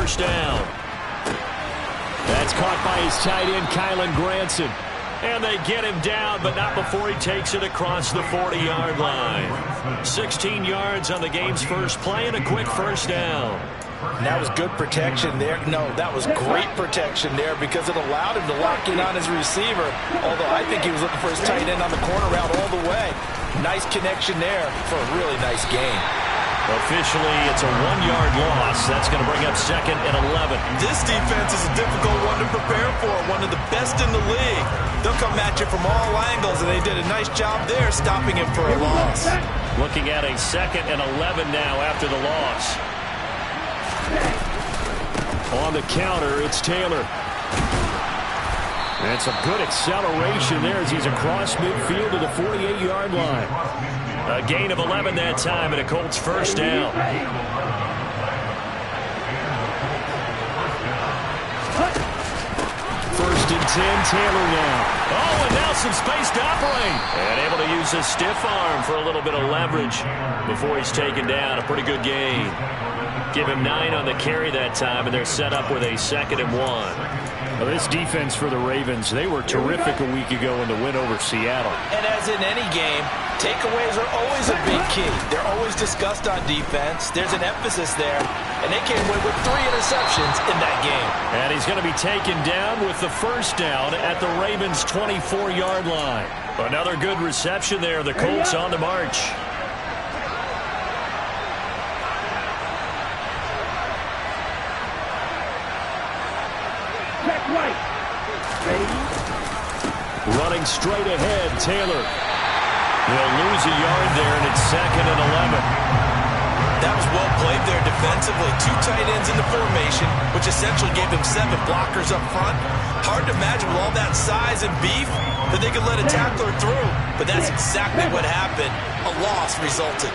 first down. That's caught by his tight end, Kylen Granson. And they get him down, but not before he takes it across the 40-yard line. 16 yards on the game's first play and a quick first down. And that was good protection there. No, that was great protection there because it allowed him to lock in on his receiver. Although I think he was looking for his tight end on the corner route all the way. Nice connection there for a really nice gain. Officially, it's a 1-yard loss. That's going to bring up 2nd and 11. This defense is a difficult one to prepare for. One of the best in the league. They'll come at you from all angles, and they did a nice job there stopping him for a loss. Looking at a 2nd and 11 now after the loss. On the counter, it's Taylor. And some good acceleration there as he's across midfield to the 48-yard line. A gain of 11 that time and a Colts first down. First and 10, Taylor now. Oh, and now some space to operate. And able to use his stiff arm for a little bit of leverage before he's taken down. A pretty good gain. Give him 9 on the carry that time, and they're set up with a 2nd and 1. Well, this defense for the Ravens, they were terrific a week ago in the win over Seattle. And as in any game, takeaways are always a big key. They're always discussed on defense. There's an emphasis there, and they came away with 3 interceptions in that game. And he's going to be taken down with the first down at the Ravens' 24-yard line. Another good reception there. The Colts on the march. Running straight ahead, Taylor. They'll lose a yard there, and it's 2nd and 11. That was well played there defensively. 2 tight ends in the formation, which essentially gave them 7 blockers up front. Hard to imagine with all that size and beef that they could let a tackler through. But that's exactly what happened. A loss resulted.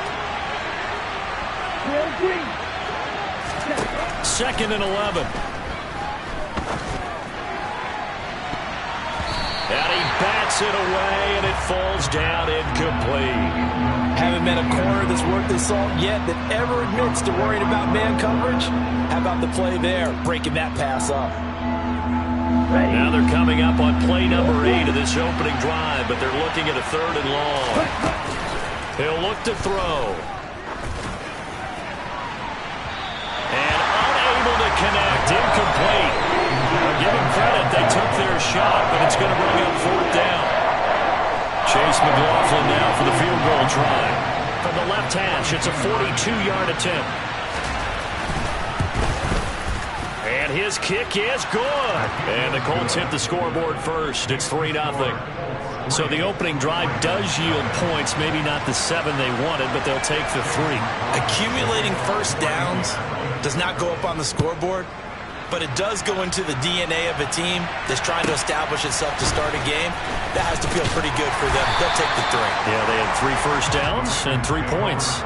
2nd and 11. And he bats it away, and it falls down incomplete. Haven't met a corner that's worth his salt yet that ever admits to worrying about man coverage. How about the play there, breaking that pass up? Now they're coming up on play number 8 of this opening drive, but they're looking at a 3rd and long. He'll look to throw. And unable to connect, incomplete. Give him credit, they took their shot, but it's going to bring up 4th down. Chase McLaughlin now for the field goal try. From the left hash, it's a 42-yard attempt. And his kick is good. And the Colts hit the scoreboard first. It's 3-0. So the opening drive does yield points, maybe not the 7 they wanted, but they'll take the 3. Accumulating first downs does not go up on the scoreboard, but it does go into the DNA of a team that's trying to establish itself to start a game. That has to feel pretty good for them. They'll take the 3. Yeah, they had 3 first downs and 3 points.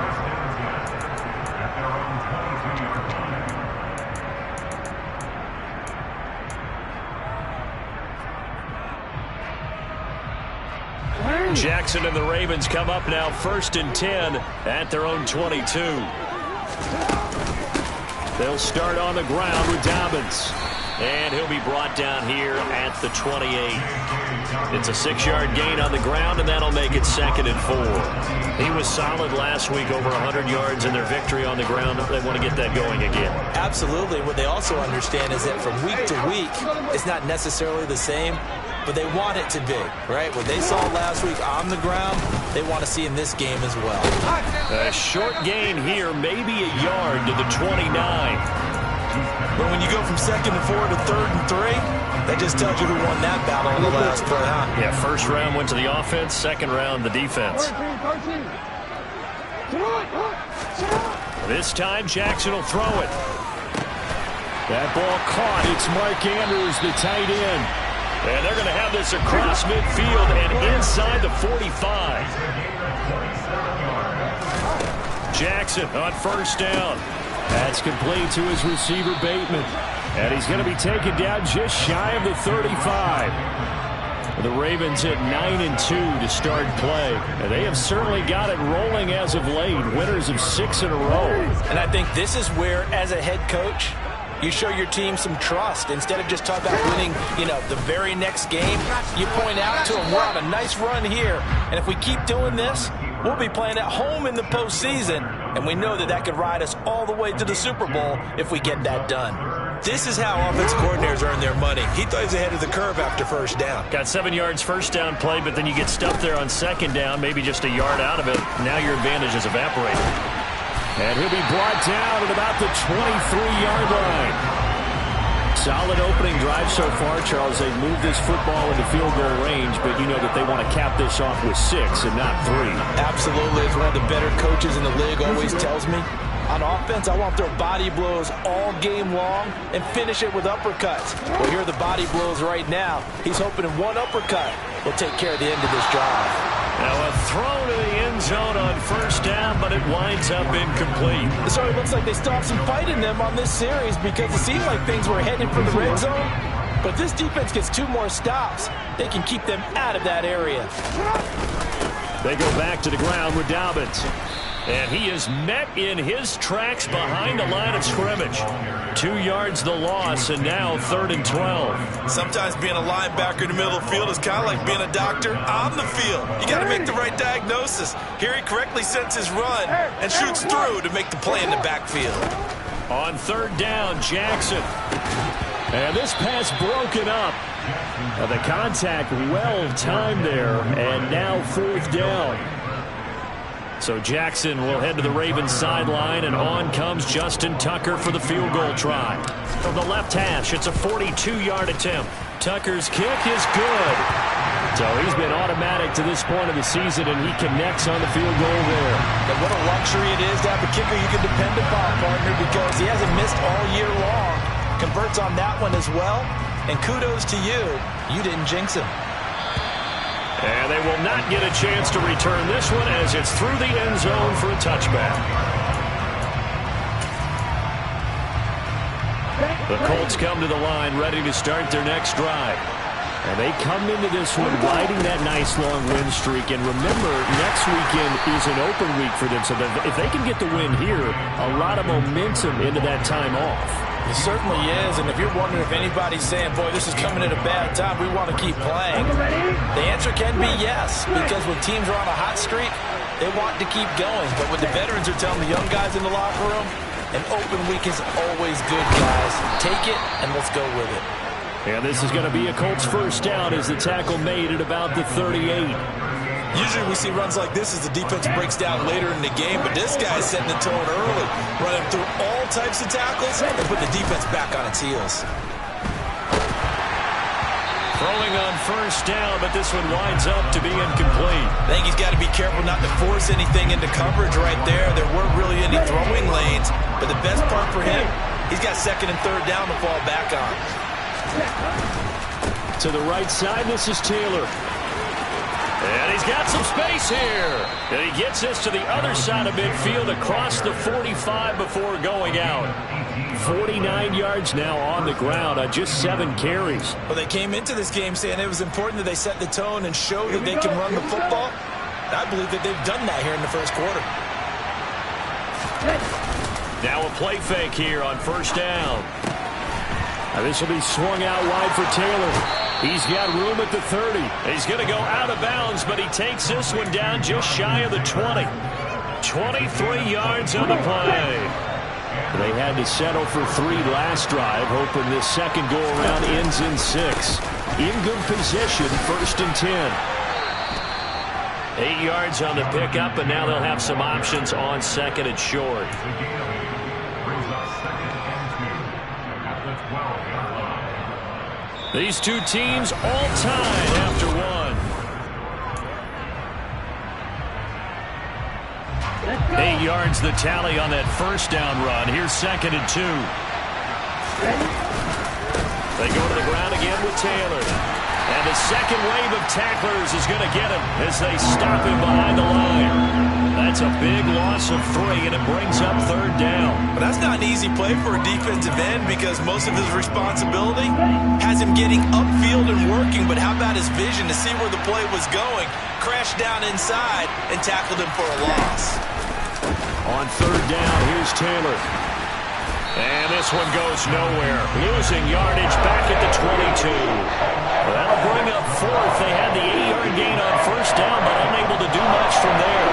Jackson and the Ravens come up now 1st and 10 at their own 22. They'll start on the ground with Dobbins. And he'll be brought down here at the 28. It's a 6-yard gain on the ground, and that'll make it 2nd and 4. He was solid last week, over 100 yards in their victory on the ground. They want to get that going again. Absolutely. What they also understand is that from week to week, it's not necessarily the same, but they want it to be, right? What they saw last week on the ground, they want to see in this game as well. A short gain here, maybe a yard to the 29. But when you go from 2nd and 4 to 3rd and 3, that just tells you who won that battle in the last play, huh? Yeah, first round went to the offense, second round the defense. This time Jackson will throw it. That ball caught. It's Mark Andrews, the tight end. And they're going to have this across midfield and inside the 45. Jackson on first down. That's complete to his receiver, Bateman. And he's going to be taken down just shy of the 35. The Ravens at 9-2 to start play. And they have certainly got it rolling as of late. Winners of 6 in a row. And I think this is where, as a head coach, You show your team some trust. Instead of just talking about winning, the very next game, you point out to them, we're on a nice run here. And if we keep doing this, we'll be playing at home in the postseason. And we know that could ride us all the way to the Super Bowl if we get that done. This is how offensive coordinators earn their money. He thought he was ahead of the curve after first down. Got 7 yards first down play, but then you get stuffed there on second down, maybe just a yard out of it. Now your advantage is evaporated. And he'll be brought down at about the 23-yard line. Solid opening drive so far, Charles. They've moved this football into field goal range, but you know that they want to cap this off with 6 and not 3. Absolutely. As one of the better coaches in the league always tells me, on offense, I want their body blows all game long and finish it with uppercuts. Well, here are the body blows right now. He's hoping in one uppercut will take care of the end of this drive. Now a throw to the end zone on first down, but it winds up incomplete. So it looks like they still have some fight in them on this series because it seemed like things were headed for the red zone. But if this defense gets 2 more stops, they can keep them out of that area. They go back to the ground with Dobbins. And he is met in his tracks behind the line of scrimmage. 2 yards the loss, and now 3rd and 12. Sometimes being a linebacker in the middle of the field is kind of like being a doctor on the field. You got to make the right diagnosis. Here he correctly sets his run and shoots through to make the play in the backfield. On 3rd down, Jackson. And this pass broken up. The contact well timed there, and now 4th down. So Jackson will head to the Ravens sideline, and on comes Justin Tucker for the field goal try. From the left hash, it's a 42-yard attempt. Tucker's kick is good. So he's been automatic to this point of the season, and he connects on the field goal there. And what a luxury it is to have a kicker you can depend upon, partner, because he hasn't missed all year long. Converts on that one as well, and kudos to you. You didn't jinx him. And they will not get a chance to return this one as it's through the end zone for a touchback. The Colts come to the line ready to start their next drive. And they come into this one riding that nice long win streak. And remember, next weekend is an open week for them. So that if they can get the win here, a lot of momentum into that time off. It certainly is, and if you're wondering if anybody's saying, boy, this is coming at a bad time, we want to keep playing, the answer can be yes, because when teams are on a hot streak, they want to keep going. But what the veterans are telling the young guys in the locker room, an open week is always good, guys. Take it, and let's go with it. And this is going to be a Colts first down as the tackle made at about the 38. Usually we see runs like this as the defense breaks down later in the game, but this guy's setting the tone early, running through all types of tackles and put the defense back on its heels. Throwing on first down, but this one winds up to be incomplete. I think he's got to be careful not to force anything into coverage right there. There weren't really any throwing lanes, but the best part for him, he's got 2nd and 3rd down to fall back on. To the right side, this is Taylor. And he's got some space here. And he gets this to the other side of midfield across the 45 before going out. 49 yards now on the ground on just 7 carries. Well, they came into this game saying it was important that they set the tone and show that they can run the football. I believe that they've done that here in the first quarter. Now a play fake here on first down. Now this will be swung out wide for Taylor. He's got room at the 30. He's going to go out of bounds, but he takes this one down just shy of the 20. 23 yards on the play. They had to settle for 3 last drive, hoping this second go-around ends in 6. In good position, 1st and 10. 8 yards on the pickup, and now they'll have some options on 2nd and short. These two teams all tied after one. 8 yards the tally on that first down run. Here's 2nd and 2. They go to the ground again with Taylor. And the second wave of tacklers is going to get him as they stop him behind the line. That's a big loss of 3, and it brings up 3rd down. But that's not an easy play for a defensive end because most of his responsibility has him getting upfield and working. But how about his vision to see where the play was going, crashed down inside, and tackled him for a loss. On 3rd down, here's Taylor. And this one goes nowhere. Losing yardage back at the 22. That'll bring up fourth. They had the 8-yard gain on first down, but unable to do much from there.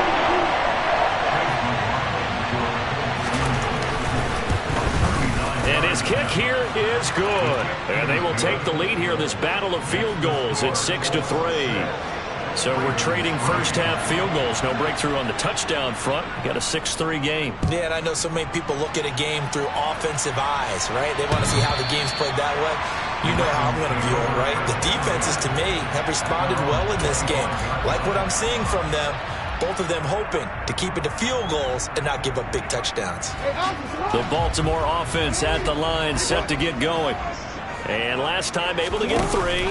And his kick here is good. And they will take the lead here in this battle of field goals at 6-3. So we're trading first-half field goals. No breakthrough on the touchdown front. Got a 6-3 game. Yeah, and I know so many people look at a game through offensive eyes, right? They want to see how the game's played that way. You know how I'm going to view it, right? The defenses, to me, have responded well in this game. Like what I'm seeing from them, both of them hoping to keep it to field goals and not give up big touchdowns. The Baltimore offense at the line, set to get going. And last time able to get 3.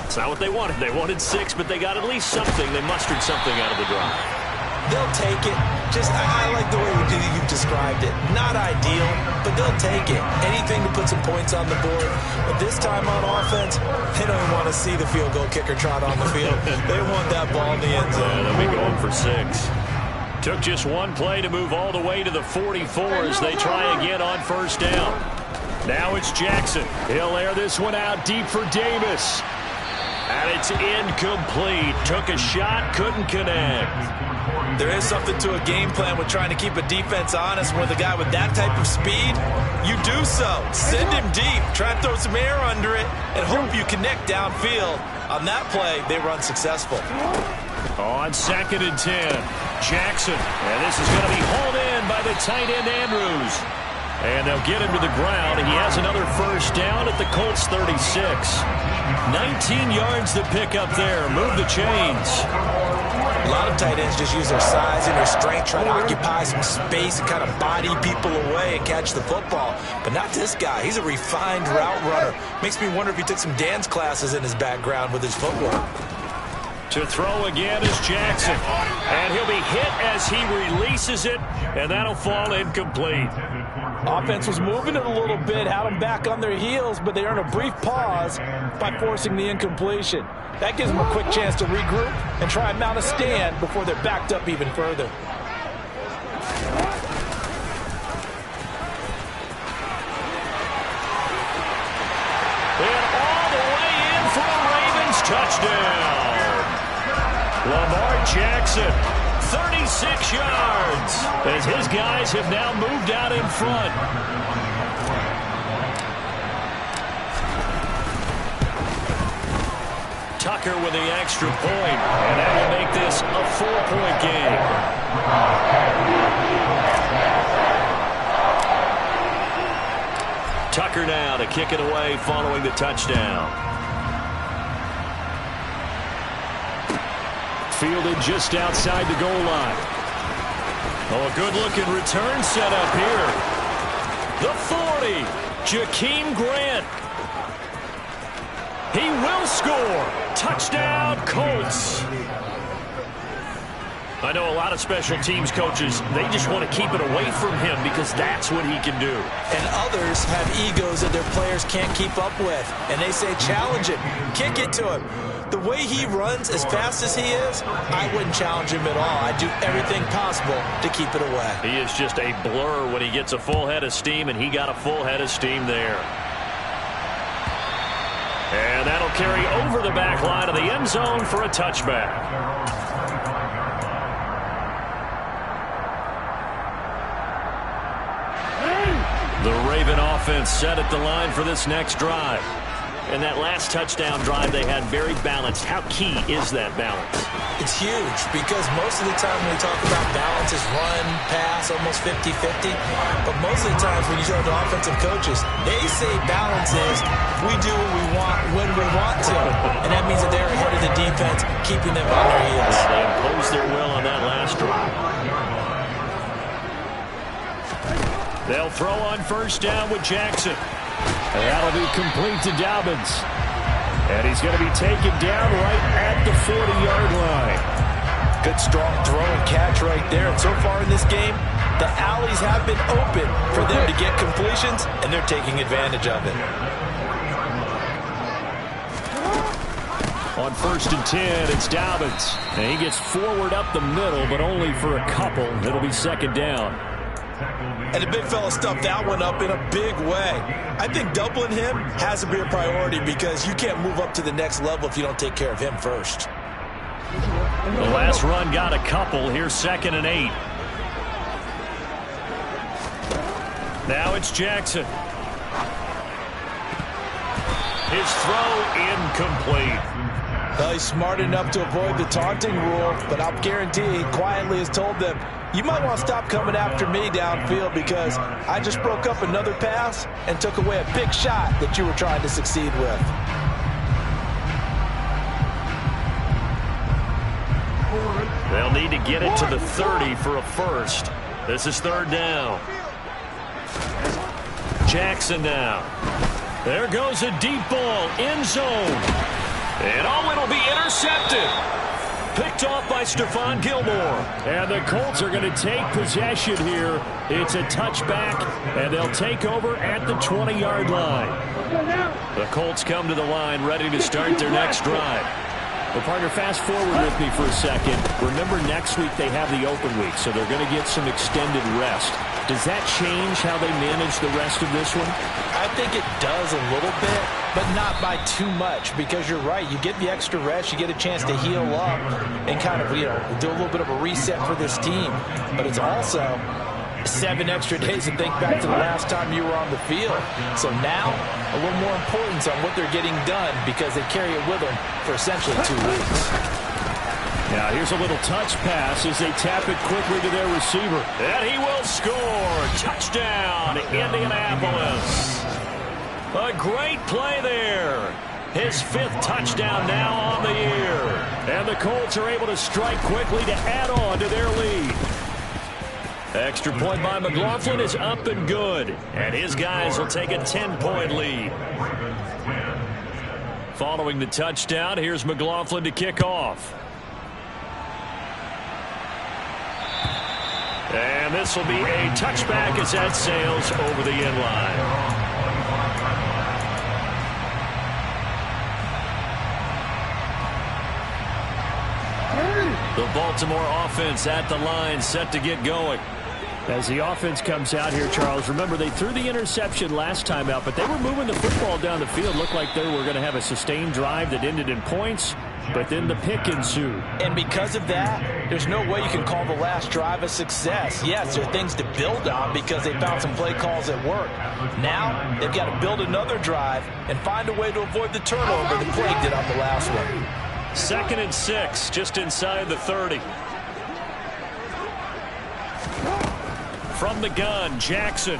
It's not what they wanted. They wanted 6, but they got at least something. They mustered something out of the drive. They'll take it. I like the way you've described it. Not ideal, but they'll take it. Anything to put some points on the board. But this time on offense, they don't want to see the field goal kicker trot on the field. They want that ball in the end zone. Yeah, they'll be going for 6. Took just one play to move all the way to the 44 as they try again on first down. Now it's Jackson. He'll air this one out deep for Davis. And it's incomplete. Took a shot, couldn't connect. There is something to a game plan with trying to keep a defense honest. With a guy with that type of speed, you do so. Send him deep. Try and throw some air under it and hope you connect downfield. On that play, they run successful. On 2nd and 10, Jackson. And this is going to be hauled in by the tight end, Andrews. And they'll get him to the ground. He has another first down at the Colts 36. 19 yards to pick up there. Move the chains. A lot of tight ends just use their size and their strength, try to occupy some space and kind of body people away and catch the football. But not this guy. He's a refined route runner. Makes me wonder if he took some dance classes in his background with his footwork. To throw again is Jackson. And he'll be hit as he releases it, and that'll fall incomplete. Offense was moving it a little bit, had them back on their heels, but they earn a brief pause by forcing the incompletion. That gives them a quick chance to regroup and try and mount a stand before they're backed up even further. And all the way in for a Ravens touchdown. Lamar Jackson, 36 yards, as his guys have now moved out in front. Tucker with the extra point, and that will make this a 4-point game. Tucker now to kick it away following the touchdown. Fielded just outside the goal line. Oh, a good-looking return set up here. The 40, Jakeem Grant. He will score. Touchdown, Colts. I know a lot of special teams coaches, they just want to keep it away from him because that's what he can do. And others have egos that their players can't keep up with. And they say, challenge him, kick it to him. The way he runs as fast as he is, I wouldn't challenge him at all. I'd do everything possible to keep it away. He is just a blur when he gets a full head of steam, and he got a full head of steam there. And that'll carry over the back line of the end zone for a touchback. The Raven offense set at the line for this next drive. And that last touchdown drive they had very balanced. How key is that balance? It's huge because most of the time when we talk about balance is run, pass, almost 50-50. But most of the times when you talk to offensive coaches, they say balance is we do what we want when we want to. And that means that they're ahead of the defense, keeping them on their heels. They imposed their will on that last drive. They'll throw on first down with Jackson. And that'll be complete to Dobbins. And he's going to be taken down right at the 40-yard line. Good strong throw and catch right there. And so far in this game, the alleys have been open for them to get completions, and they're taking advantage of it. On 1st and 10, it's Dobbins. And he gets forward up the middle, but only for a couple. It'll be second down. And the big fella stuffed that one up in a big way. I think doubling him has to be a priority because you can't move up to the next level if you don't take care of him first. The last run got a couple. Here's 2nd and 8. Now it's Jackson. His throw incomplete. Well, he's smart enough to avoid the taunting rule, but I'll guarantee he quietly has told them, you might want to stop coming after me downfield because I just broke up another pass and took away a big shot that you were trying to succeed with. They'll need to get it to the 30 for a first. This is 3rd down. Jackson now. There goes a deep ball, end zone. And it'll be intercepted. Picked off by Stephon Gilmore. And the Colts are going to take possession here. It's a touchback, and they'll take over at the 20-yard line. The Colts come to the line ready to start their next drive. Well, partner, fast forward with me for a second. Remember, next week they have the open week, so they're going to get some extended rest. Does that change how they manage the rest of this one? I think it does a little bit, but not by too much, because you're right. You get the extra rest, you get a chance to heal up and kind of, do a little bit of a reset for this team. But it's also 7 extra days to think back to the last time you were on the field. So now, a little more importance on what they're getting done because they carry it with them for essentially 2 weeks. Now here's a little touch pass as they tap it quickly to their receiver. And he will score. Touchdown, Indianapolis. A great play there. His 5th touchdown now on the year. And the Colts are able to strike quickly to add on to their lead. Extra point by McLaughlin is up and good. And his guys will take a 10-point lead. Following the touchdown, here's McLaughlin to kick off. And this will be a touchback as that sails over the end line. The Baltimore offense at the line, set to get going. As the offense comes out here, Charles, remember they threw the interception last time out, but they were moving the football down the field. Looked like they were going to have a sustained drive that ended in points, but then the pick ensued. And because of that, there's no way you can call the last drive a success. Yes, there are things to build on because they found some play calls at work. Now, they've got to build another drive and find a way to avoid the turnover that plagued it on the last one. 2nd and 6, just inside the 30. From the gun, Jackson.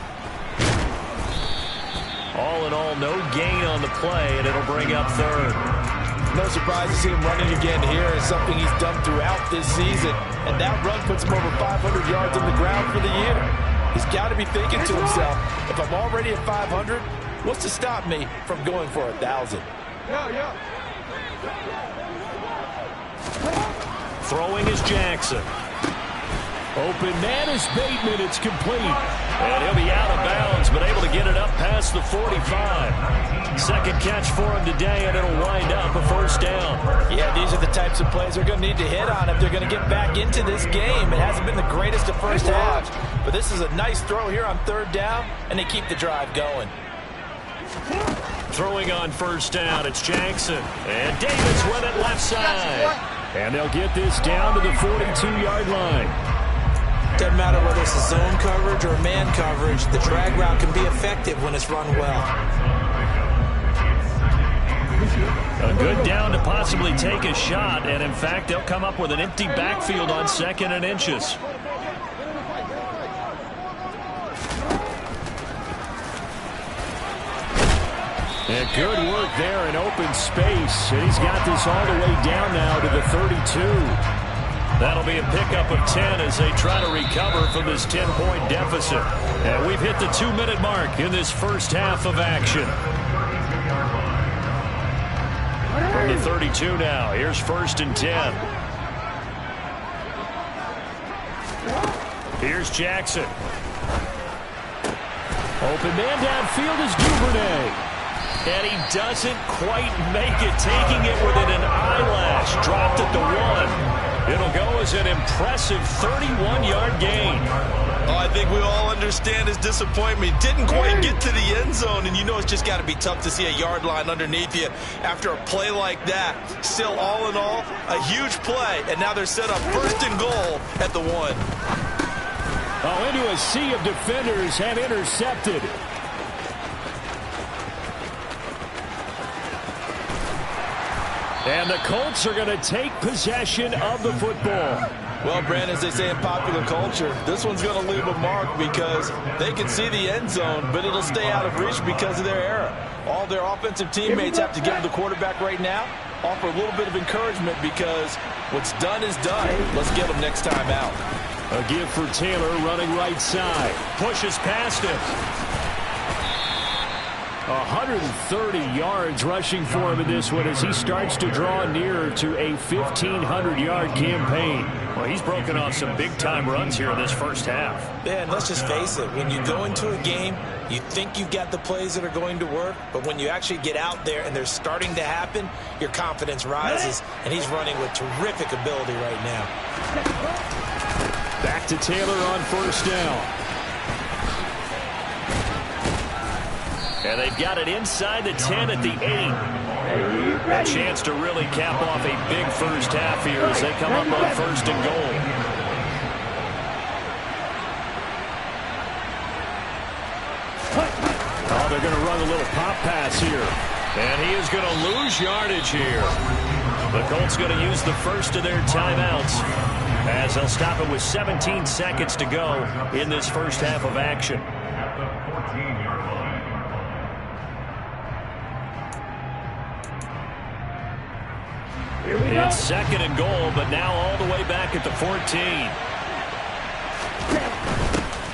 All in all, no gain on the play, and it'll bring up 3rd. No surprise to see him running again here. It's something he's done throughout this season. And that run puts him over 500 yards on the ground for the year. He's got to be thinking to himself, if I'm already at 500, what's to stop me from going for 1,000? Throwing is Jackson. Open man is Bateman. It's complete. And he'll be out of bounds, but able to get it up past the 45. Second catch for him today, and it'll wind up a 1st down. Yeah, these are the types of plays they're going to need to hit on if they're going to get back into this game. It hasn't been the greatest of first halves, but this is a nice throw here on 3rd down, and they keep the drive going. Throwing on 1st down, it's Jackson. And Davis with it left side. And they'll get this down to the 42-yard line. Doesn't matter whether it's a zone coverage or man coverage, the drag route can be effective when it's run well. A good down to possibly take a shot, and in fact, they'll come up with an empty backfield on 2nd and inches. And good work there in open space. And he's got this all the way down now to the 32. That'll be a pickup of 10 as they try to recover from this 10-point deficit. And we've hit the 2-minute mark in this first half of action. From the 32 now, here's 1st and 10. Here's Jackson. Open man downfield is Duvernay. And he doesn't quite make it, taking it within an eyelash. Dropped at the 1. It'll go as an impressive 31-yard gain. Oh, I think we all understand his disappointment. He didn't quite get to the end zone, and you know it's just got to be tough to see a yard line underneath you after a play like that. Still, all in all, a huge play, and now they're set up first and goal at the 1. Oh, into a sea of defenders and intercepted. And the Colts are going to take possession of the football. Well, Brandon, as they say in popular culture, this one's going to leave a mark because they can see the end zone, but it'll stay out of reach because of their error. All their offensive teammates have to give the quarterback right now, offer a little bit of encouragement because what's done is done. Let's get them next time out. A give for Taylor running right side. Pushes past it. 130 yards rushing for him in this one as he starts to draw nearer to a 1,500-yard campaign. Well, he's broken off some big-time runs here in this first half. Yeah, and let's just face it. When you go into a game, you think you've got the plays that are going to work, but when you actually get out there and they're starting to happen, your confidence rises, and he's running with terrific ability right now. Back to Taylor on first down. And they've got it inside the 10 at the 8. A chance to really cap off a big first half here as they come up on first and goal. Oh, they're going to run a little pop pass here. And he is going to lose yardage here. The Colts going to use the first of their timeouts as they'll stop it with 17 seconds to go in this first half of action. It's second and goal, but now all the way back at the 14.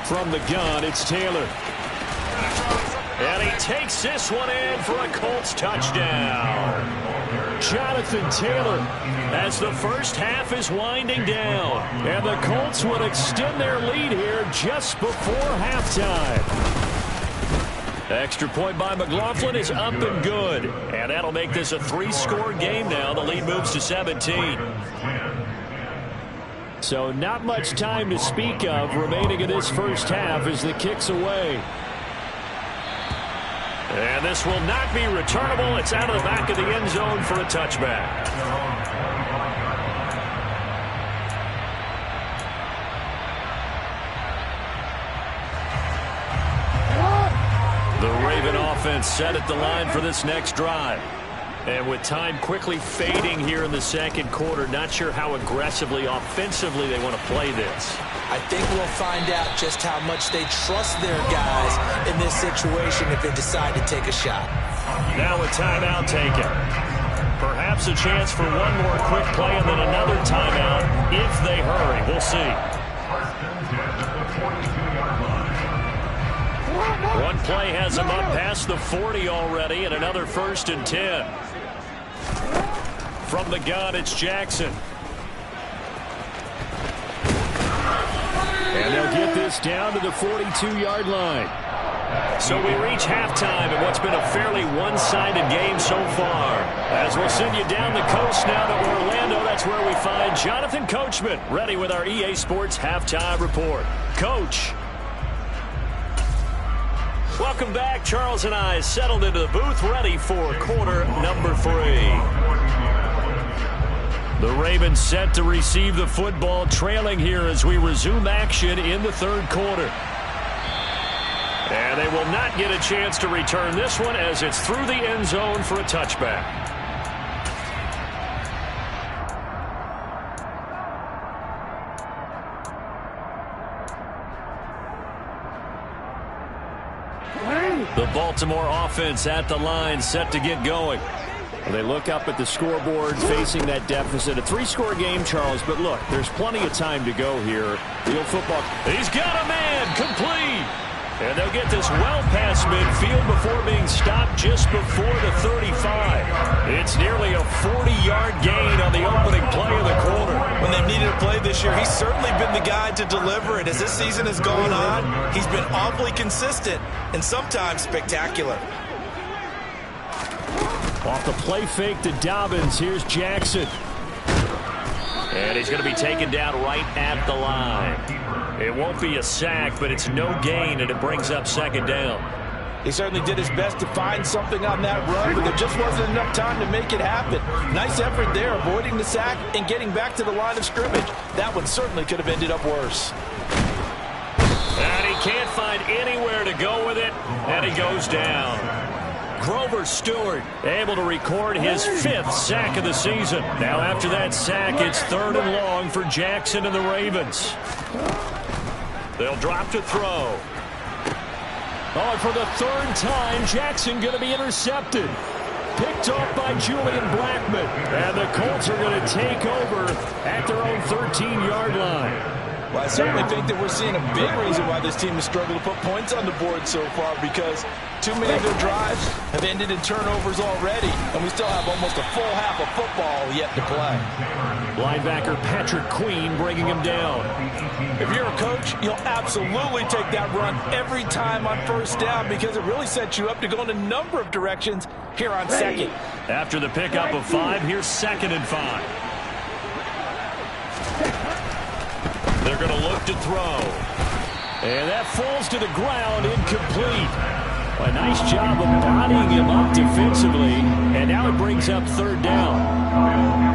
From the gun, it's Taylor. And he takes this one in for a Colts touchdown. Jonathan Taylor as the first half is winding down. And the Colts would extend their lead here just before halftime. Extra point by McLaughlin is up and good. And that'll make this a 3-score game now. The lead moves to 17. So not much time to speak of remaining in this first half as the kick's away. And this will not be returnable. It's out of the back of the end zone for a touchback. The Raven offense set at the line for this next drive. And with time quickly fading here in the second quarter, not sure how aggressively, offensively they want to play this. I think we'll find out just how much they trust their guys in this situation if they decide to take a shot. Now a timeout taken. Perhaps a chance for one more quick play and then another timeout if they hurry. We'll see. One play has him up past the 40 already, and another 1st and 10. From the gun, it's Jackson. And they'll get this down to the 42-yard line. So we reach halftime in what's been a fairly one-sided game so far. As we'll send you down the coast now to Orlando, that's where we find Jonathan Coachman, ready with our EA Sports Halftime Report. Coach. Welcome back. Charles and I settled into the booth, ready for quarter number 3. The Ravens set to receive the football, trailing here as we resume action in the third quarter. And they will not get a chance to return this one as it's through the end zone for a touchback. The Baltimore offense at the line, set to get going. They look up at the scoreboard, facing that deficit. A 3-score game, Charles, but look, there's plenty of time to go here. The old football. He's got a man, complete. And they'll get this well past midfield before being stopped just before the 35. It's nearly a 40-yard gain on the opening play of the quarter. When they've needed a play this year, he's certainly been the guy to deliver it. As this season has gone on, he's been awfully consistent and sometimes spectacular. Off the play fake to Dobbins, here's Jackson. And he's going to be taken down right at the line. It won't be a sack, but it's no gain, and it brings up second down. He certainly did his best to find something on that run, but there just wasn't enough time to make it happen. Nice effort there, avoiding the sack and getting back to the line of scrimmage. That one certainly could have ended up worse. And he can't find anywhere to go with it, and he goes down. Grover Stewart able to record his 5th sack of the season. Now after that sack, it's 3rd and long for Jackson and the Ravens. They'll drop to throw. Oh, and for the 3rd time, Jackson going to be intercepted. Picked off by Julian Blackmon. And the Colts are going to take over at their own 13-yard line. Well, I certainly think that we're seeing a big reason why this team has struggled to put points on the board so far, because too many of their drives have ended in turnovers already, and we still have almost a full half of football yet to play. Linebacker Patrick Queen bringing him down. If you're a coach, you'll absolutely take that run every time on 1st down, because it really sets you up to go in a number of directions here on 2nd. After the pickup of 5, here's 2nd and 5. They're going to look to throw. And that falls to the ground, incomplete. A nice job of bodying him up defensively, and now it brings up 3rd down.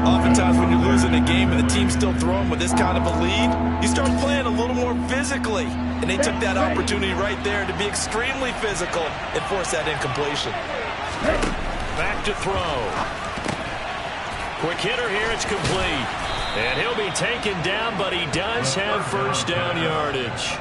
Oftentimes when you're losing a game and the team's still throwing with this kind of a lead, you start playing a little more physically. And they took that opportunity right there to be extremely physical and force that incompletion. Back to throw. Quick hitter here, it's complete. And he'll be taken down, but he does have 1st down yardage.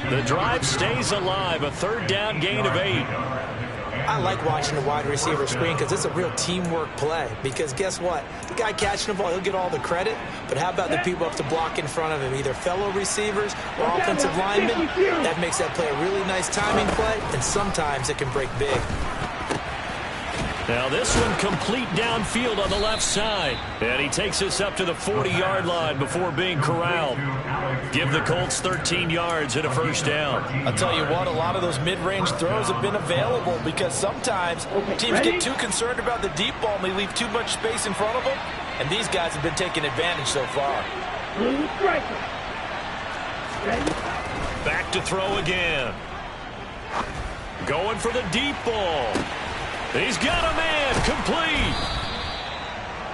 The drive stays alive, a 3rd down gain of 8. I like watching the wide receiver screen because it's a real teamwork play. Because guess what? The guy catching the ball, he'll get all the credit. But how about the people up to block in front of him, either fellow receivers or offensive linemen? That makes that play a really nice timing play, and sometimes it can break big. Now this one complete downfield on the left side. And he takes us up to the 40-yard line before being corralled. Give the Colts 13 yards and a 1st down. I'll tell you what, a lot of those mid-range throws have been available because sometimes teams get too concerned about the deep ball and they leave too much space in front of them. And these guys have been taking advantage so far. Back to throw again. Going for the deep ball. He's got a man, complete.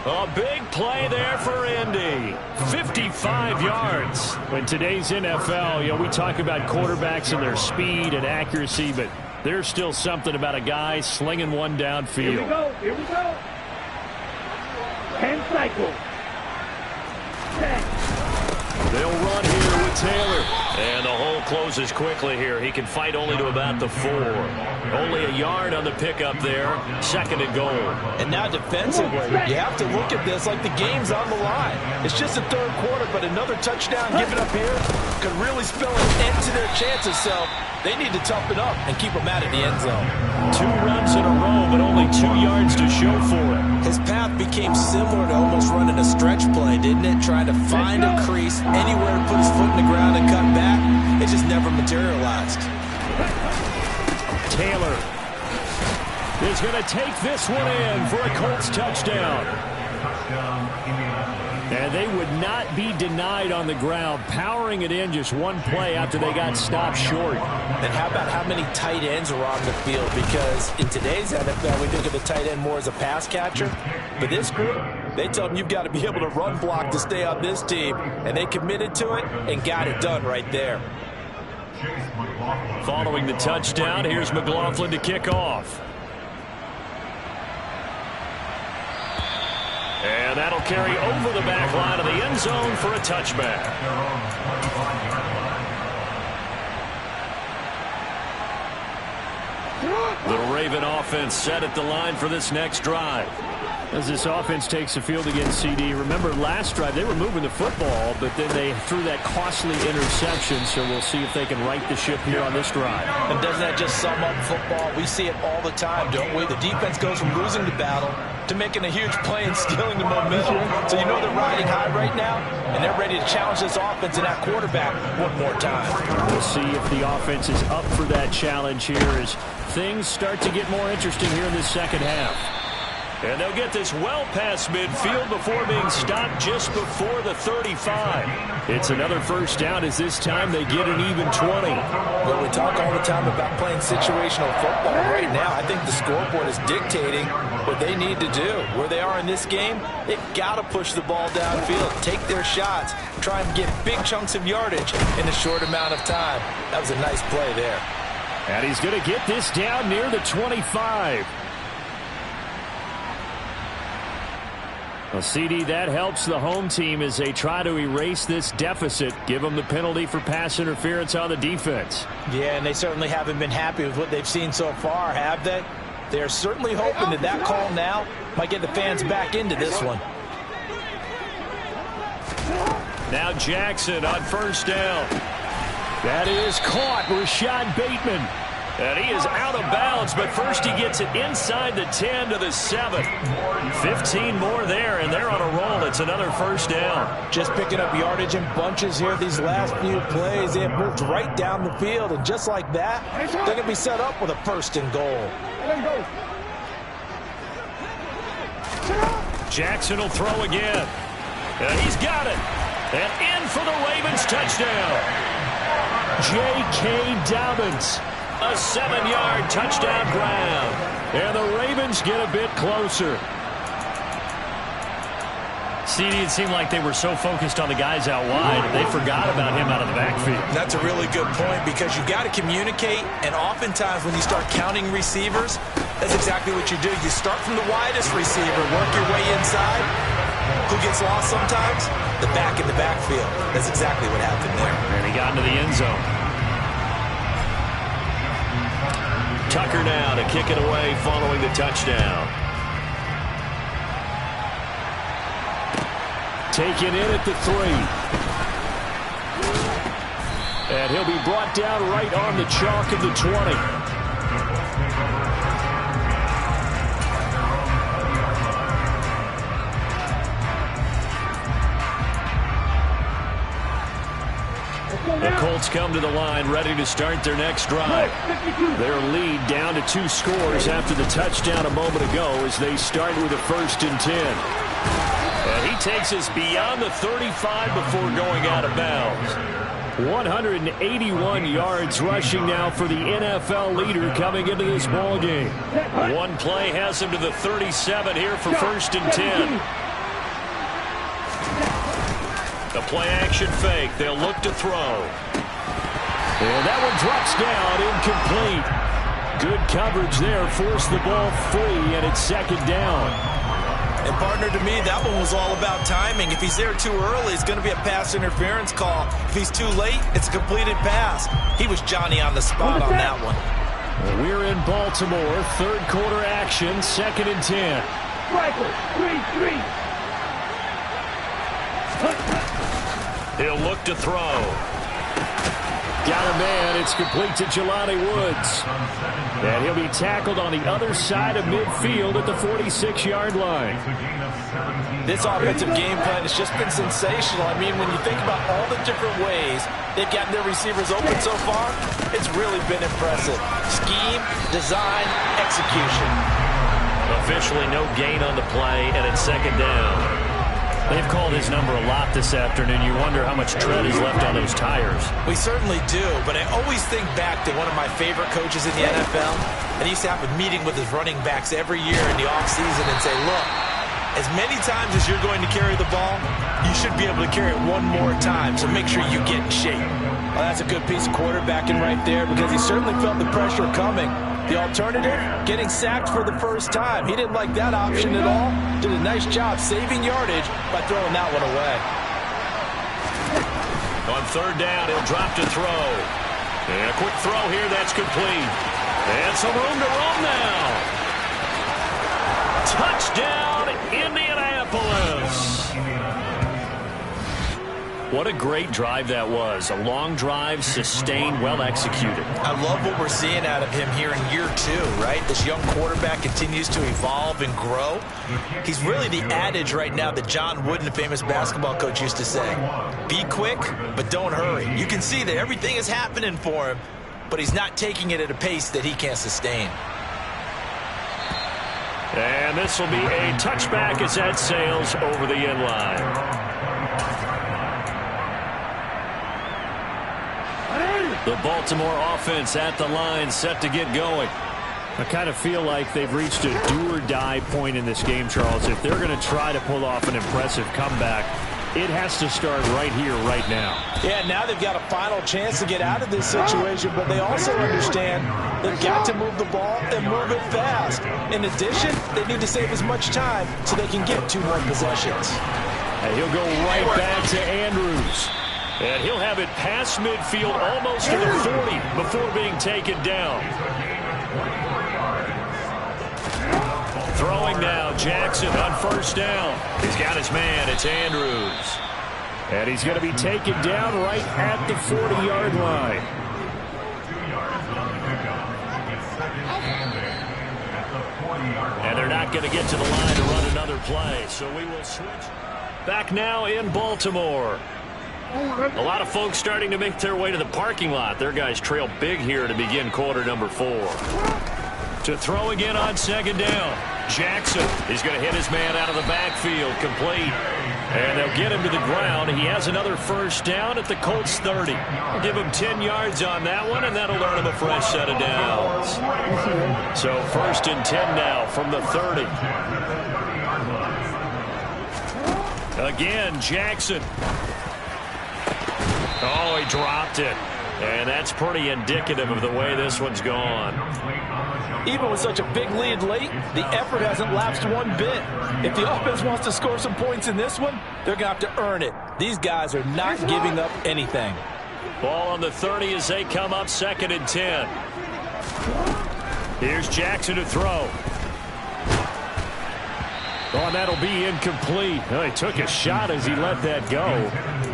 A big play there for Indy. 55 yards. In today's NFL, we talk about quarterbacks and their speed and accuracy, but there's still something about a guy slinging one downfield. Here we go. 10 cycles. 10. They'll run here with Taylor. And the hole closes quickly here. He can fight only to about the 4. Only a yard on the pickup there. 2nd and goal. And now defensively, you have to look at this like the game's on the line. It's just the 3rd quarter, but another touchdown given up here could really spell an end to their chances. So they need to toughen up and keep them out of the end zone. 2 runs in a row, but only 2 yards to show for it. His path became similar to almost running a stretch play, didn't it? Trying to find a crease, anywhere to put his foot in the ground and cut back. It just never materialized. Taylor is going to take this one in for a Colts touchdown. And they would not be denied on the ground, powering it in just one play after they got stopped short. And how about how many tight ends are on the field? Because in today's NFL, we think of the tight end more as a pass catcher. But this group, they tell them you've got to be able to run block to stay on this team. And they committed to it and got it done right there. Following the touchdown, here's McLaughlin to kick off. And that'll carry over the back line of the end zone for a touchback. The Raven offense set at the line for this next drive. As this offense takes the field against CD, remember last drive they were moving the football, but then they threw that costly interception, so we'll see if they can right the ship here on this drive. And doesn't that just sum up football? We see it all the time, don't we? The defense goes from losing the battle to making a huge play and stealing the momentum. So you know they're riding high right now, and they're ready to challenge this offense and that quarterback one more time. We'll see if the offense is up for that challenge here as things start to get more interesting here in the second half. And they'll get this well past midfield before being stopped just before the 35. It's another first down as this time they get an even 20. Well, we talk all the time about playing situational football. Right now, I think the scoreboard is dictating what they need to do. Where they are in this game, they've got to push the ball downfield, take their shots, try and get big chunks of yardage in a short amount of time. That was a nice play there. And he's going to get this down near the 25. Well, CD, that helps the home team as they try to erase this deficit, give them the penalty for pass interference on the defense. Yeah, and they certainly haven't been happy with what they've seen so far, have they? They're certainly hoping that that call now might get the fans back into this one. Now Jackson on first down. That is caught. Rashad Bateman. And he is out of bounds, but first he gets it inside the 10 to the 7. 15 more there, and they're on a roll. It's another first down. Just picking up yardage in bunches here these last few plays. They have moved right down the field, and just like that, they're going to be set up with a first and goal. Jackson will throw again. And he's got it. And in for the Ravens touchdown. J.K. Dobbins. A 7-yard touchdown grab. And the Ravens get a bit closer. CD, it seemed like they were so focused on the guys out wide, they forgot about him out of the backfield. That's a really good point because you've got to communicate, and oftentimes when you start counting receivers, that's exactly what you do. You start from the widest receiver, work your way inside. Who gets lost sometimes? The back in the backfield. That's exactly what happened there. And he got into the end zone. Tucker now to kick it away following the touchdown. Taken in at the 3. And he'll be brought down right on the chalk of the 20. The Colts come to the line ready to start their next drive. Their lead down to 2 scores after the touchdown a moment ago as they start with a 1st and 10. And he takes us beyond the 35 before going out of bounds. 181 yards rushing now for the NFL leader coming into this ball game. One play has him to the 37 here for 1st and 10. The play action fake. They'll look to throw. And that one drops down, incomplete. Good coverage there. Forced the ball free, and it's 2nd down. And partner, to me, that one was all about timing. If he's there too early, it's going to be a pass interference call. If he's too late, it's a completed pass. He was Johnny on the spot on that one. Well, we're in Baltimore. 3rd quarter action. 2nd and 10. Striker, 3-3. He'll look to throw. Got a man. It's complete to Jelani Woods. And he'll be tackled on the other side of midfield at the 46-yard line. This offensive game plan has just been sensational. I mean, when you think about all the different ways they've gotten their receivers open so far, it's really been impressive. Scheme, design, execution. Officially no gain on the play, and it's 2nd down. They've called his number a lot this afternoon. You wonder how much tread is left on those tires. We certainly do, but I always think back to one of my favorite coaches in the NFL. And he used to have a meeting with his running backs every year in the offseason and say, look, as many times as you're going to carry the ball, you should be able to carry it one more time, so make sure you get in shape. Well, that's a good piece of quarterbacking right there because he certainly felt the pressure coming. The alternative, getting sacked for the first time. He didn't like that option at all. Did a nice job saving yardage by throwing that one away. On 3rd down, he'll drop to throw. And a quick throw here, that's complete. And some room to roam now. Touchdown, Indianapolis. What a great drive that was. A long drive, sustained, well executed. I love what we're seeing out of him here in year 2, right? This young quarterback continues to evolve and grow. He's really the adage right now that John Wooden, the famous basketball coach, used to say. Be quick, but don't hurry. You can see that everything is happening for him, but he's not taking it at a pace that he can't sustain. And this will be a touchback as that sails over the end line. The Baltimore offense at the line, set to get going. I kind of feel like they've reached a do-or-die point in this game, Charles. If they're going to try to pull off an impressive comeback, it has to start right here, right now. Yeah, now they've got a final chance to get out of this situation, but they also understand they've got to move the ball and move it fast. In addition, they need to save as much time so they can get 2 more possessions. And he'll go right back to Andrews. And he'll have it past midfield almost to the 40 before being taken down. Throwing now, Jackson on first down. He's got his man, it's Andrews. And he's going to be taken down right at the 40-yard line. And they're not going to get to the line to run another play, so we will switch. Back now in Baltimore. A lot of folks starting to make their way to the parking lot. Their guys trail big here to begin quarter number 4. To throw again on second down. Jackson is going to hit his man out of the backfield, complete. And they'll get him to the ground. He has another first down at the Colts 30. I'll give him 10 yards on that one, and that'll earn him a fresh set of downs. So first and 10 now from the 30. Again, Jackson. Oh, he dropped it. And that's pretty indicative of the way this one's gone. Even with such a big lead late, the effort hasn't lapsed one bit. If the offense wants to score some points in this one, they're going to have to earn it. These guys are not giving up anything. Ball on the 30 as they come up second and 10. Here's Jackson to throw. Oh, and that'll be incomplete. Oh, he took a shot as he let that go.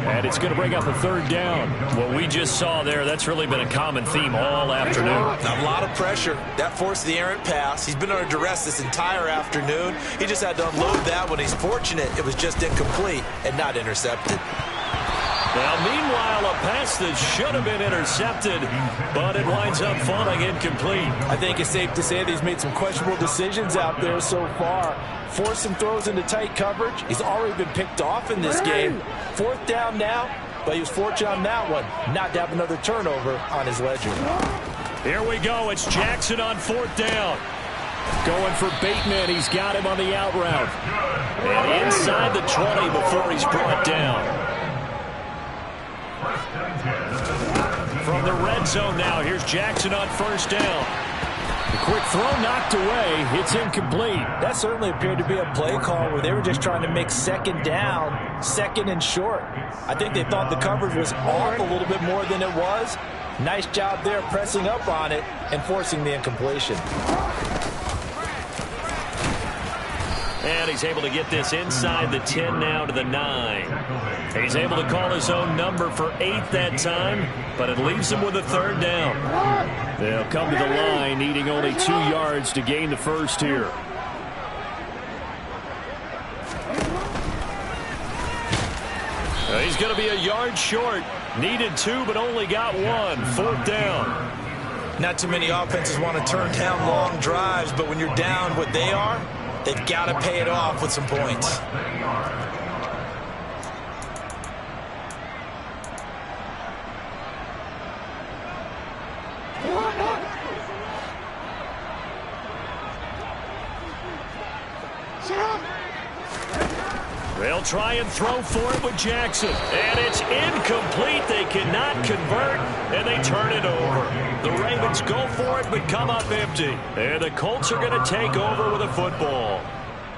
And it's going to bring up a third down. What we just saw there, that's really been a common theme all afternoon. A lot of pressure. That forced the errant pass. He's been under duress this entire afternoon. He just had to unload that one. He's fortunate it was just incomplete and not intercepted. Now, meanwhile, a pass that should have been intercepted, but it winds up falling incomplete. I think it's safe to say that he's made some questionable decisions out there so far. Forced some throws into tight coverage. He's already been picked off in this game. 4th down now, but he was fortunate on that one not to have another turnover on his ledger. Here we go. It's Jackson on 4th down. Going for Bateman. He's got him on the out route. And inside the 20 before he's brought down. From the red zone now, here's Jackson on first down. A quick throw knocked away. It's incomplete. That certainly appeared to be a play call where they were just trying to make second down, second and short. I think they thought the coverage was off a little bit more than it was. Nice job there pressing up on it and forcing the incompletion. And he's able to get this inside the 10 now to the 9. He's able to call his own number for 8 that time, but it leaves him with a third down. They'll come to the line, needing only 2 yards to gain the first here. He's going to be a yard short. Needed 2, but only got 1. 4th down. Not too many offenses want to turn down long drives, but when you're down what they are, they've got to pay it off with some points. They'll try and throw for it with Jackson. And it's incomplete. They cannot convert, and they turn it over. The Ravens go for it, but come up empty. And the Colts are going to take over with a football.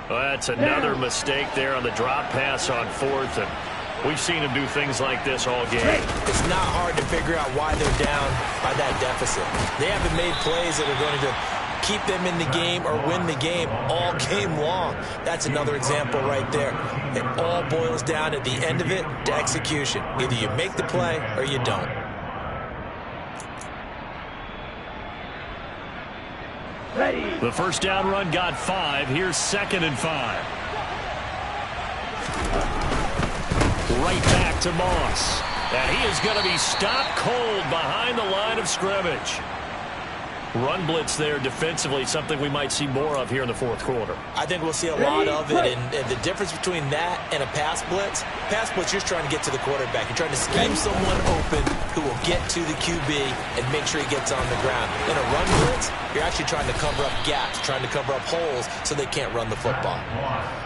Well, that's another mistake there on the drop pass on 4th. And we've seen him do things like this all game. It's not hard to figure out why they're down by that deficit. They haven't made plays that are going to keep them in the game or win the game all game long. That's another example right there. It all boils down at the end of it to execution. Either you make the play or you don't. The first down run got 5. Here's 2nd and 5. Right back to Moss. And he is going to be stopped cold behind the line of scrimmage. run blitz there defensively, something we might see more of here in the fourth quarter. I think we'll see a lot of it, and the difference between that and a pass blitz, you're trying to get to the quarterback. You're trying to scheme someone open who will get to the QB and make sure he gets on the ground. In a run blitz, you're actually trying to cover up gaps, trying to cover up holes so they can't run the football.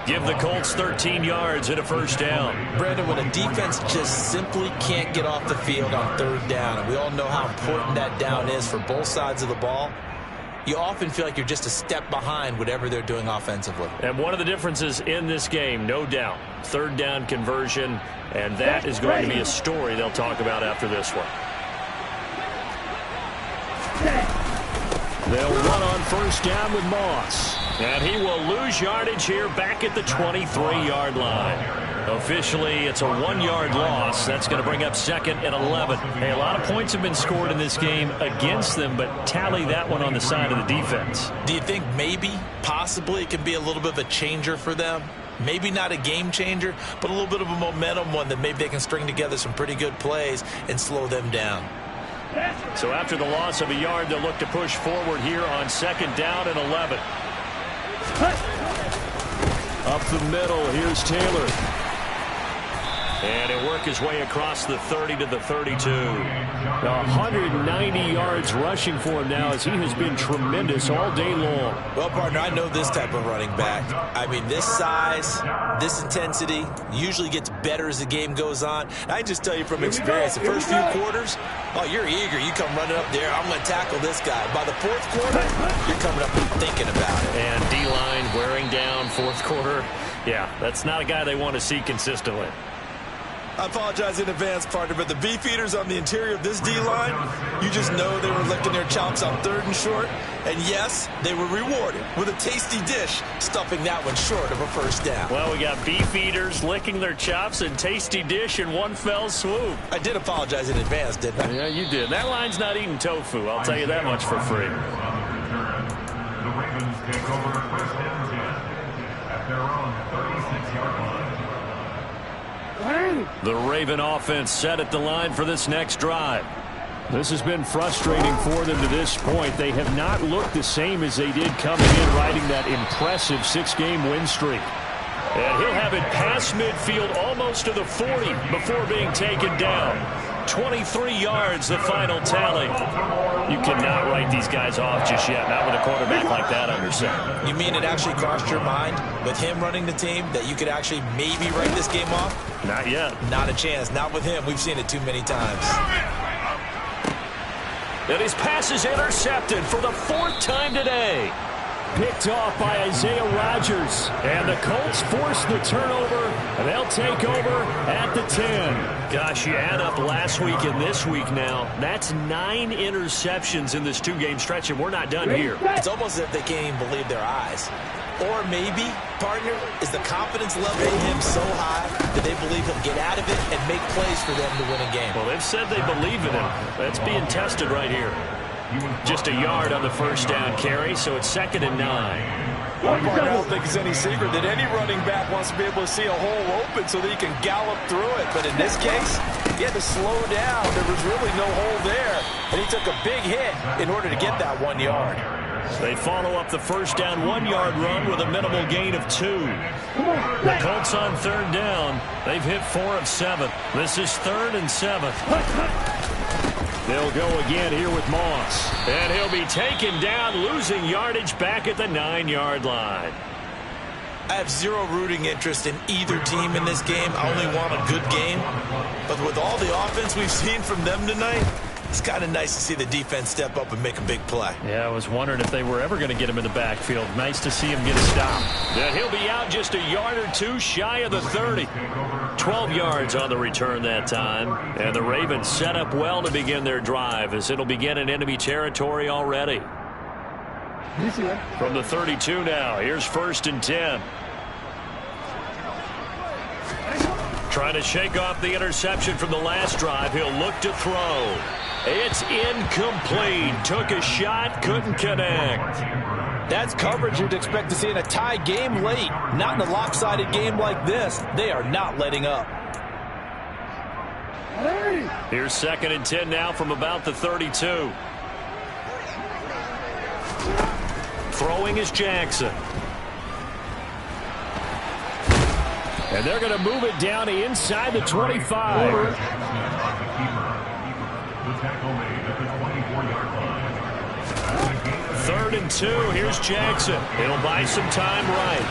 Give the Colts 13 yards and a first down. Brandon, when a defense just simply can't get off the field on third down, and we all know how important that down is for both sides of the ball, you often feel like you're just a step behind whatever they're doing offensively. And one of the differences in this game, no doubt, third down conversion, and that is going to be a story they'll talk about after this one. They'll run on first down with Moss. And he will lose yardage here back at the 23-yard line. Officially, it's a 1-yard loss. That's going to bring up second and 11. Hey, a lot of points have been scored in this game against them, but tally that one on the side of the defense. Do you think maybe, possibly, it can be a little bit of a changer for them? Maybe not a game changer, but a little bit of a momentum one that maybe they can string together some pretty good plays and slow them down. So after the loss of a yard, they'll look to push forward here on second down and 11. Up the middle, here's Taylor. And he'll work his way across the 30 to the 32. 190 yards rushing for him now as he has been tremendous all day long. Well, partner, I know this type of running back. I mean, this size, this intensity usually gets better as the game goes on. I just tell you from experience, the first few quarters, oh, you're eager. You come running up there, I'm going to tackle this guy. By the fourth quarter, you're coming up and thinking about it. And D-line wearing down fourth quarter. Yeah, that's not a guy they want to see consistently. I apologize in advance, partner, but the beef eaters on the interior of this D-line, you just know they were licking their chops on third and short. And yes, they were rewarded with a tasty dish, stuffing that one short of a first down. Well, we got beef eaters licking their chops and tasty dish in one fell swoop. I did apologize in advance, didn't I? Yeah, you did. That line's not eating tofu. I'll tell you that much for free. The Ravens take over first and 10 at their own 36-yard line. The Raven offense set at the line for this next drive. This has been frustrating for them to this point. They have not looked the same as they did coming in, riding that impressive 6-game win streak. And he'll have it past midfield almost to the 40 before being taken down. 23 yards, the final tally. You cannot write these guys off just yet, not with a quarterback like that under center. You mean it actually crossed your mind with him running the team that you could actually maybe write this game off? Not yet. Not a chance. Not with him. We've seen it too many times. And his pass is intercepted for the 4th time today. Picked off by Isaiah Rodgers. And the Colts force the turnover, and they'll take over at the 10. Gosh, you add up last week and this week now. That's 9 interceptions in this 2-game stretch, and we're not done here. It's almost as if they can't even believe their eyes. Or maybe, partner, is the confidence level in him so high that they believe he'll get out of it and make plays for them to win a game. Well, they've said they believe in him. That's being tested right here. Just a yard on the first down carry, so it's 2nd and 9. Well, I don't think it's any secret that any running back wants to be able to see a hole open so that he can gallop through it. But in this case, he had to slow down. There was really no hole there, and he took a big hit in order to get that 1 yard. They follow up the first down 1-yard run with a minimal gain of 2. The Colts on 3rd down. They've hit 4 of 7. This is 3rd and 7. They'll go again here with Moss. And he'll be taken down, losing yardage back at the 9-yard line. I have zero rooting interest in either team in this game. I only want a good game. But with all the offense we've seen from them tonight, it's kind of nice to see the defense step up and make a big play. Yeah, I was wondering if they were ever going to get him in the backfield. Nice to see him get a stop. Then he'll be out just a yard or 2 shy of the 30. 12 yards on the return that time. And the Ravens set up well to begin their drive as it'll begin in enemy territory already. From the 32 now, here's 1st and 10. Trying to shake off the interception from the last drive. He'll look to throw. It's incomplete. Took a shot, couldn't connect. That's coverage you'd expect to see in a tie game late. Not in a lopsided game like this. They are not letting up. Here's 2nd and 10 now from about the 32. Throwing is Jackson. And they're going to move it down to inside the 25. Third and 2. Here's Jackson. He'll buy some time right.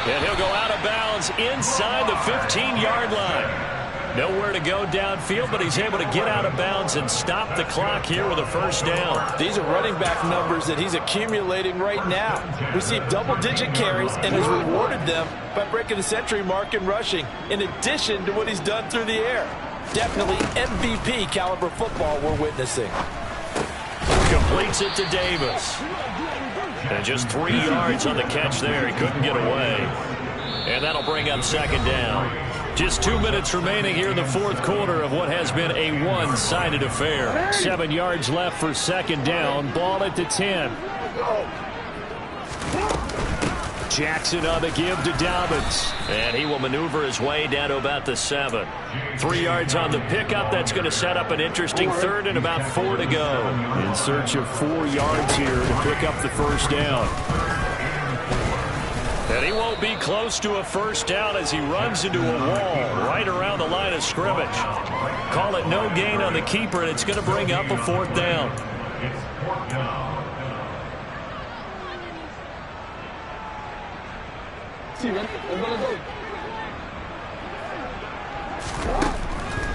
And he'll go out of bounds inside the 15-yard line. Nowhere to go downfield, but he's able to get out of bounds and stop the clock here with a first down. These are running back numbers that he's accumulating right now. Received double-digit carries and has rewarded them by breaking the century mark in rushing, in addition to what he's done through the air. Definitely MVP caliber football we're witnessing. Completes it to Davis. And just 3 yards on the catch there. He couldn't get away. And that'll bring up second down. Just 2 minutes remaining here in the fourth quarter of what has been a one-sided affair. 7 yards left for second down. Ball at the 10. Jackson on the give to Dobbins. And he will maneuver his way down to about the 7. 3 yards on the pickup. That's going to set up an interesting third and about 4 to go. In search of 4 yards here to pick up the first down. And he won't be close to a first down as he runs into a wall right around the line of scrimmage. Call it no gain on the keeper, and it's going to bring up a fourth down. It's fourth down.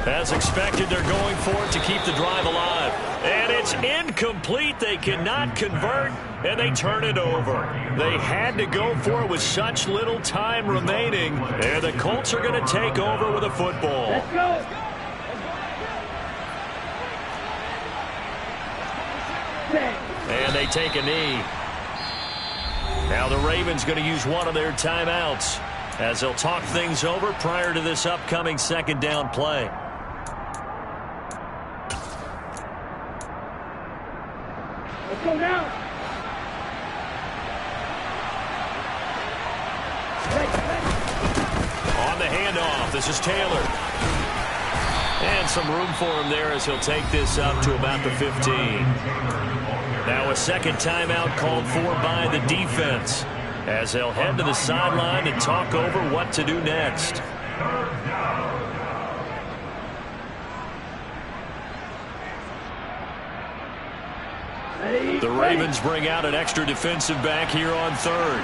As expected, they're going for it to keep the drive alive. And it's incomplete. They cannot convert, and they turn it over. They had to go for it with such little time remaining. And the Colts are going to take over with a football. Let's go. And they take a knee. Now the Ravens going to use one of their timeouts as they'll talk things over prior to this upcoming second down play. Let's go now. On the handoff, this is Taylor. And some room for him there as he'll take this up to about the 15. Now a second timeout called for by the defense as they'll head to the sideline and talk over what to do next. The Ravens bring out an extra defensive back here on third.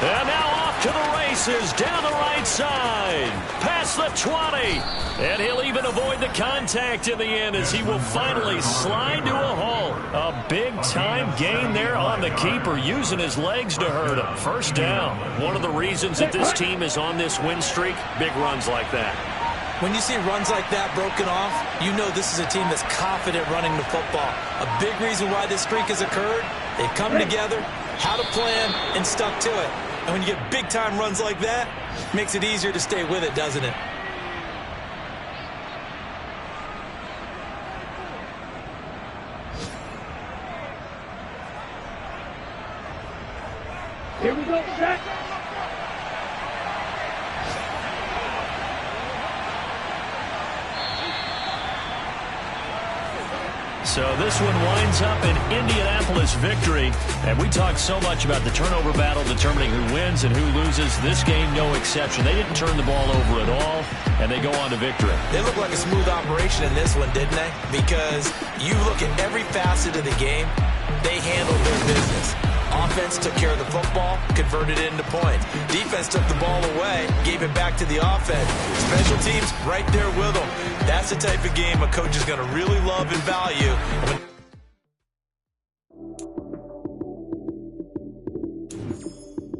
And now off to the races, down the right side, past the 20. And he'll even avoid the contact in the end as he will finally slide to a halt. A big-time gain there on the keeper, using his legs to hurt him. First down. One of the reasons that this team is on this win streak, big runs like that. When you see runs like that broken off, you know this is a team that's confident running the football. A big reason why this streak has occurred, they've come together, had a plan, and stuck to it. And when you get big-time runs like that, it makes it easier to stay with it, doesn't it? Here we go, Jack. So this one winds up an Indianapolis victory. And we talked so much about the turnover battle determining who wins and who loses. This game, no exception. They didn't turn the ball over at all, and they go on to victory. They look like a smooth operation in this one, didn't they? Because you look at every facet of the game, they handled their business. Offense took care of the football, converted it into points. Defense took the ball away, gave it back to the offense. Special teams right there with them. That's the type of game a coach is going to really love and value.